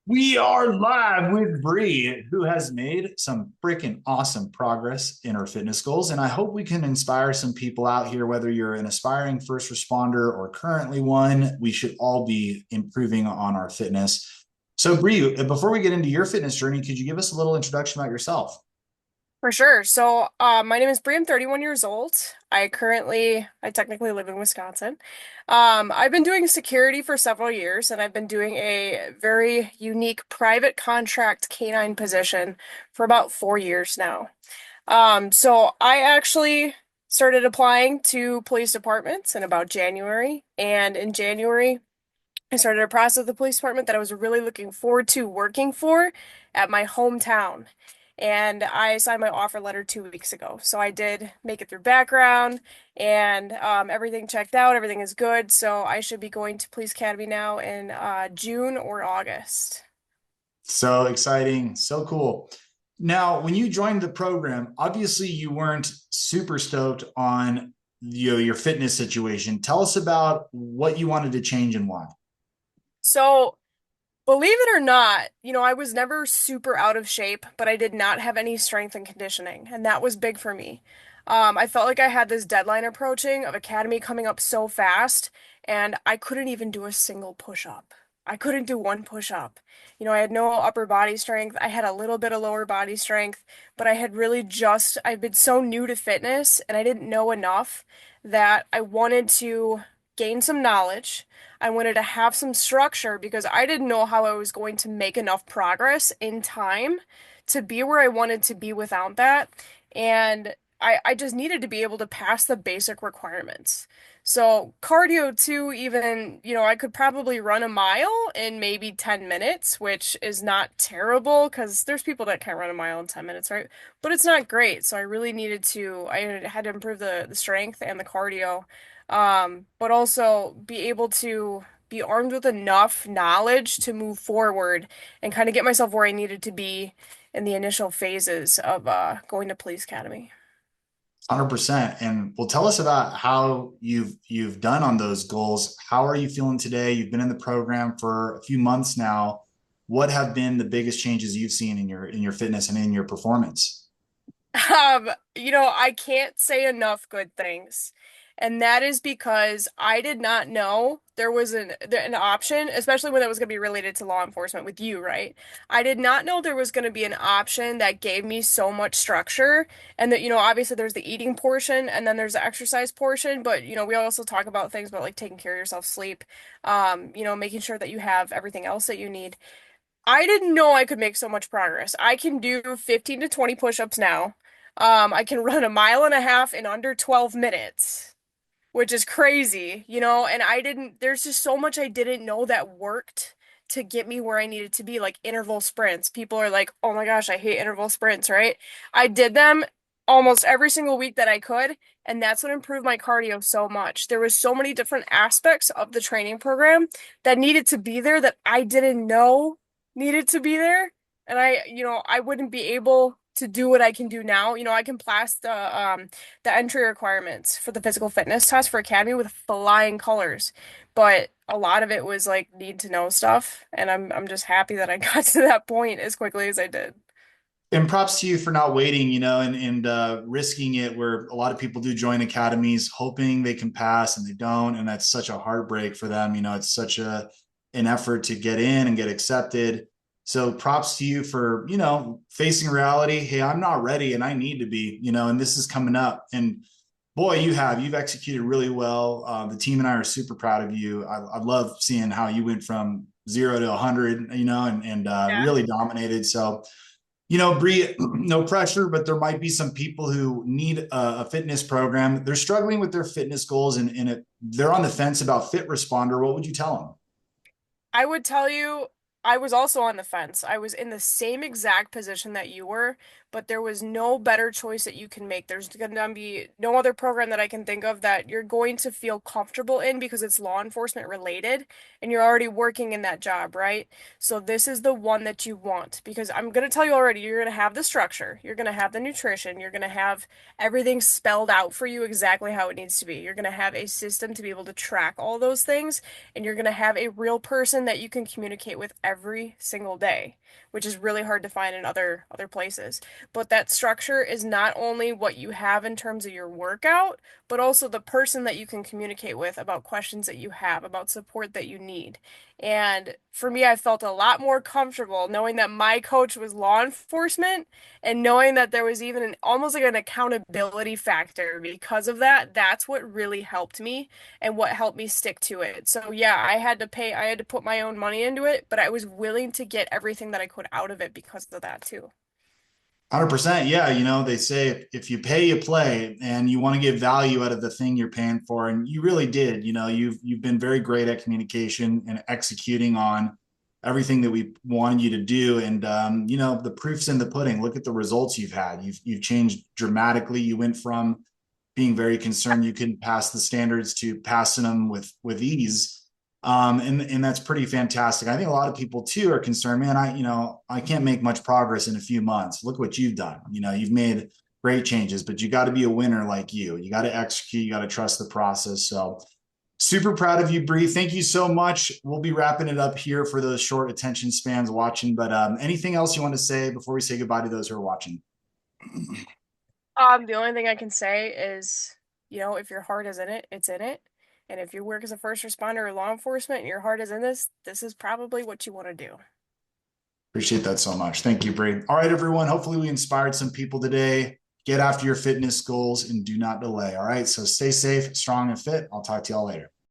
We are live with Bree, who has made some freaking awesome progress in her fitness goals. And I hope we can inspire some people out here, whether you're an aspiring first responder or currently one. We should all be improving on our fitness. So, Bree, before we get into your fitness journey, could you give us a little introduction about yourself? For sure. My name is Bree. I'm 31 years old. I technically live in Wisconsin. I've been doing security for several years, and I've been doing a very unique private contract canine position for about 4 years now. So I actually started applying to police departments in about January, and in January, I started a process with the police department that I was really looking forward to working for at my hometown. And I signed my offer letter 2 weeks ago. So I did make it through background and everything checked out. Everything is good. So I should be going to Police Academy now in June or August. So exciting, so cool. Now, when you joined the program, obviously you weren't super stoked on your fitness situation. Tell us about what you wanted to change and why. So believe it or not, I was never super out of shape, but I did not have any strength and conditioning, and that was big for me. I felt like I had this deadline approaching of academy coming up so fast, and I couldn't even do a single push-up. I couldn't do one push-up. I had no upper body strength. I had a little bit of lower body strength, but I've been so new to fitness, and I didn't know enough that I wanted to gain some knowledge. I wanted to have some structure because I didn't know how I was going to make enough progress in time to be where I wanted to be without that. And I just needed to be able to pass the basic requirements. So cardio too, even, I could probably run a mile in maybe 10 minutes, which is not terrible because there's people that can't run a mile in 10 minutes, right? But it's not great. So I had to improve the strength and the cardio, but also be able to be armed with enough knowledge to move forward and kind of get myself where I needed to be in the initial phases of going to police academy. 100%. And well, tell us about how you've done on those goals. How are you feeling today? You've been in the program for a few months now. What have been the biggest changes you've seen in your fitness and in your performance? I can't say enough good things. And that is because I did not know there was an option, especially when it was going to be related to law enforcement with you, right? I did not know there was going to be an option that gave me so much structure. And that, obviously there's the eating portion and then there's the exercise portion. But, we also talk about things about like taking care of yourself, sleep, making sure that you have everything else that you need. I didn't know I could make so much progress. I can do 15 to 20 push-ups now. I can run a mile and a half in under 12 minutes, which is crazy, and there's just so much I didn't know that worked to get me where I needed to be, like interval sprints. People are like, oh my gosh, I hate interval sprints, right? I did them almost every single week that I could, and that's what improved my cardio so much. There was so many different aspects of the training program that needed to be there that I didn't know needed to be there. And I wouldn't be able to do what I can do now. I can pass the entry requirements for the physical fitness test for Academy with flying colors. But a lot of it was like need to know stuff, and I'm just happy that I got to that point as quickly as I did. And props to you for not waiting, and risking it where a lot of people do join academies hoping they can pass and they don't. And that's such a heartbreak for them. It's such an effort to get in and get accepted. So props to you for, facing reality. Hey, I'm not ready and I need to be, and this is coming up. And boy, you've executed really well. The team and I are super proud of you. I love seeing how you went from 0 to 100, and Yeah. really dominated. So, Bree, no pressure, but there might be some people who need a fitness program. They're struggling with their fitness goals, and they're on the fence about fit responder. What would you tell them? I would tell you, I was also on the fence. I was in the same exact position that you were, but there was no better choice that you can make. There's going to be no other program that I can think of that you're going to feel comfortable in because it's law enforcement related and you're already working in that job, right? So this is the one that you want because I'm going to tell you already, you're going to have the structure, you're going to have the nutrition, you're going to have everything spelled out for you exactly how it needs to be. You're going to have a system to be able to track all those things, and you're going to have a real person that you can communicate with every single day, which is really hard to find in other places. But that structure is not only what you have in terms of your workout, but also the person that you can communicate with about questions that you have, about support that you need. And for me, I felt a lot more comfortable knowing that my coach was law enforcement and knowing that there was even almost like an accountability factor because of that. That's what really helped me and what helped me stick to it. So yeah, I had to put my own money into it, but I was willing to get everything that I could out of it because of that too. 100%. Yeah. They say if you pay, you play, and you want to get value out of the thing you're paying for. And you really did. You've been very great at communication and executing on everything that we wanted you to do. And, the proof's in the pudding. Look at the results you've had. You've changed dramatically. You went from being very concerned you couldn't pass the standards to passing them with ease. And that's pretty fantastic. I think a lot of people too are concerned, man, I can't make much progress in a few months. Look what you've done. You've made great changes, but you got to be a winner like you. You got to execute, you got to trust the process. So super proud of you, Bree. Thank you so much. We'll be wrapping it up here for those short attention spans watching. But anything else you want to say before we say goodbye to those who are watching? The only thing I can say is, if your heart is in it, it's in it. And if you work as a first responder or law enforcement and your heart is in this is probably what you want to do. Appreciate that so much. Thank you, Bree. All right, everyone. Hopefully we inspired some people today. Get after your fitness goals and do not delay. All right. So stay safe, strong, and fit. I'll talk to y'all later.